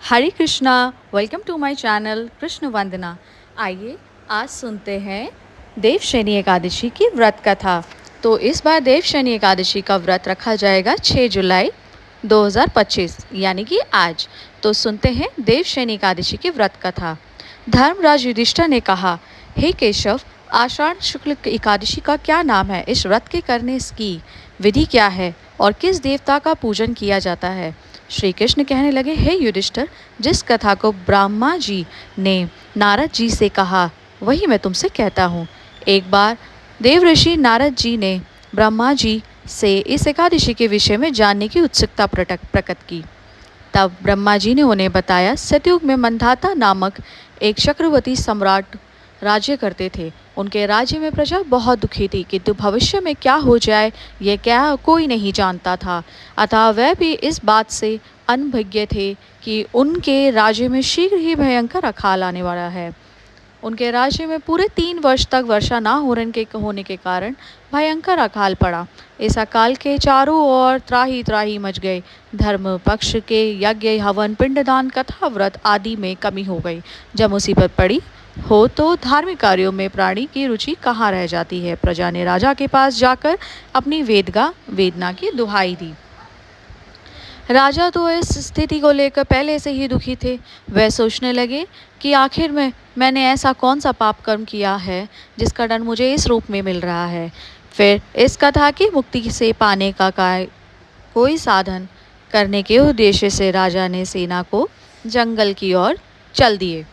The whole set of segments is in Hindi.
Hare Krishna. Welcome to my channel Krishna Vandana. आइए आज सुनते हैं देवशयनी एकादशी की व्रत कथा। तो इस बार देवशयनी एकादशी का व्रत रखा जाएगा 6 जुलाई 2025 यानी कि आज। तो सुनते हैं देवशयनी एकादशी की व्रत कथा। धर्मराज युधिष्ठिर ने कहा, हे केशव, आषाढ़ शुक्ल एकादशी का क्या नाम है? इस व्रत के करने की विधि क्या है और किस देवता का पूजन किया जाता है? श्री कृष्ण कहने लगे, हे युधिष्ठिर, जिस कथा को ब्रह्मा जी ने नारद जी से कहा वही मैं तुमसे कहता हूँ। एक बार देव ऋषि नारद जी ने ब्रह्मा जी से इस एकादशी के विषय में जानने की उत्सुकता प्रकट की। तब ब्रह्मा जी ने उन्हें बताया, सतयुग में मंधाता नामक एक चक्रवर्ती सम्राट राज्य करते थे। उनके राज्य में प्रजा बहुत दुखी थी, किंतु भविष्य में क्या हो जाए ये क्या कोई नहीं जानता था। अतः वह भी इस बात से अनभिज्ञ थे कि उनके राज्य में शीघ्र ही भयंकर अकाल आने वाला है। उनके राज्य में पूरे 3 वर्ष तक वर्षा न होने के कारण भयंकर अकाल पड़ा। इस अकाल के चारों ओर त्राही त्राही मच गए। धर्म पक्ष के यज्ञ, हवन, पिंडदान, कथा, व्रत आदि में कमी हो गई। जब मुसीबत पड़ी हो तो धार्मिक कार्यों में प्राणी की रुचि कहाँ रह जाती है। प्रजा ने राजा के पास जाकर अपनी वेदना की दुहाई दी। राजा तो इस स्थिति को लेकर पहले से ही दुखी थे। वह सोचने लगे कि आखिर में मैंने ऐसा कौन सा पाप कर्म किया है जिसका दंड मुझे इस रूप में मिल रहा है। फिर इस कथा की मुक्ति से पाने का कोई साधन करने के उद्देश्य से राजा ने सेना को जंगल की ओर चल दिए।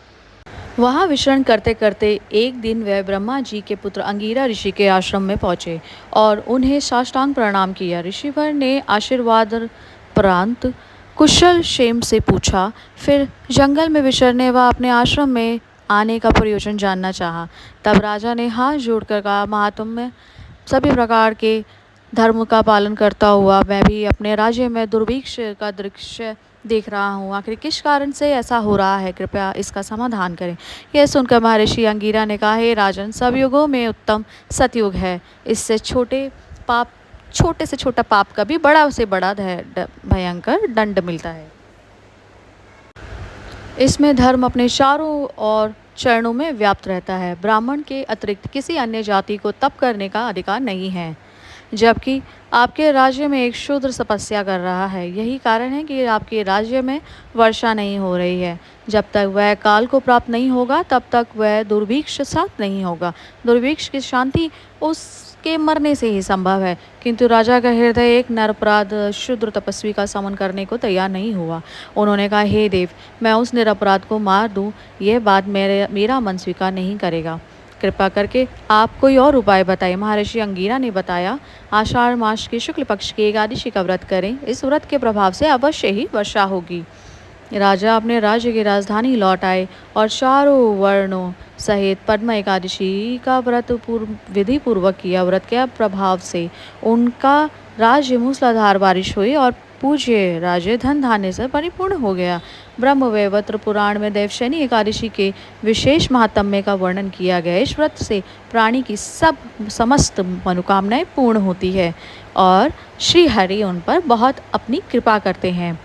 वहाँ विचरण करते करते एक दिन वह ब्रह्मा जी के पुत्र अंगिरा ऋषि के आश्रम में पहुँचे और उन्हें साष्टांग प्रणाम किया। ऋषिवर ने आशीर्वाद प्रांत कुशल क्षेम से पूछा। फिर जंगल में विचरने व अपने आश्रम में आने का प्रयोजन जानना चाहा। तब राजा ने हाथ जोड़कर कहा, महात्म्य, सभी प्रकार के धर्म का पालन करता हुआ मैं भी अपने राज्य में दुर्भिक्ष का दृश्य देख रहा हूँ। आखिर किस कारण से ऐसा हो रहा है? कृपया इसका समाधान करें। यह सुनकर महर्षि अंगिरा ने कहा, हे राजन, सब युगों में उत्तम सतयुग है। इससे छोटे से छोटा पाप का भी बड़ा से बड़ा भयंकर दंड मिलता है। इसमें धर्म अपने चारों ओर चरणों में व्याप्त रहता है। ब्राह्मण के अतिरिक्त किसी अन्य जाति को तप करने का अधिकार नहीं है, जबकि आपके राज्य में एक शूद्र तपस्या कर रहा है। यही कारण है कि आपके राज्य में वर्षा नहीं हो रही है। जब तक वह काल को प्राप्त नहीं होगा तब तक वह दुर्भिक्ष शांत नहीं होगा। दुर्भिक्ष की शांति उसके मरने से ही संभव है। किंतु राजा का हृदय एक निरपराध शूद्र तपस्वी का समन करने को तैयार नहीं हुआ। उन्होंने कहा, हे देव, मैं उस निरपराध को मार दूं, यह बात मेरा मन स्वीकार नहीं करेगा। कृपा करके आप कोई और उपाय बताइए। महर्षि अंगिरा ने बताया, आषाढ़ मास के शुक्ल पक्ष की एकादशी का व्रत करें। इस व्रत के प्रभाव से अवश्य ही वर्षा होगी। राजा अपने राज्य की राजधानी लौट आए और चारों वर्णों सहित पद्म एकादशी का व्रत विधि पूर्वक किया। व्रत के प्रभाव से उनका राज्य मूसलाधार बारिश हुई और पूज्य राज्य धन धान्य से परिपूर्ण हो गया। ब्रह्मवैवर्त पुराण में देवशयनी एकादशी के विशेष महात्म्य का वर्णन किया गया। इस व्रत से प्राणी की समस्त मनोकामनाएं पूर्ण होती है और श्री हरि उन पर बहुत अपनी कृपा करते हैं।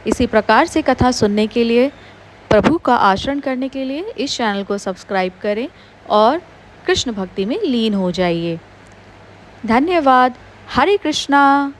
इसी प्रकार से कथा सुनने के लिए, प्रभु का आचरण करने के लिए इस चैनल को सब्सक्राइब करें और कृष्ण भक्ति में लीन हो जाइए। धन्यवाद। हरे कृष्णा।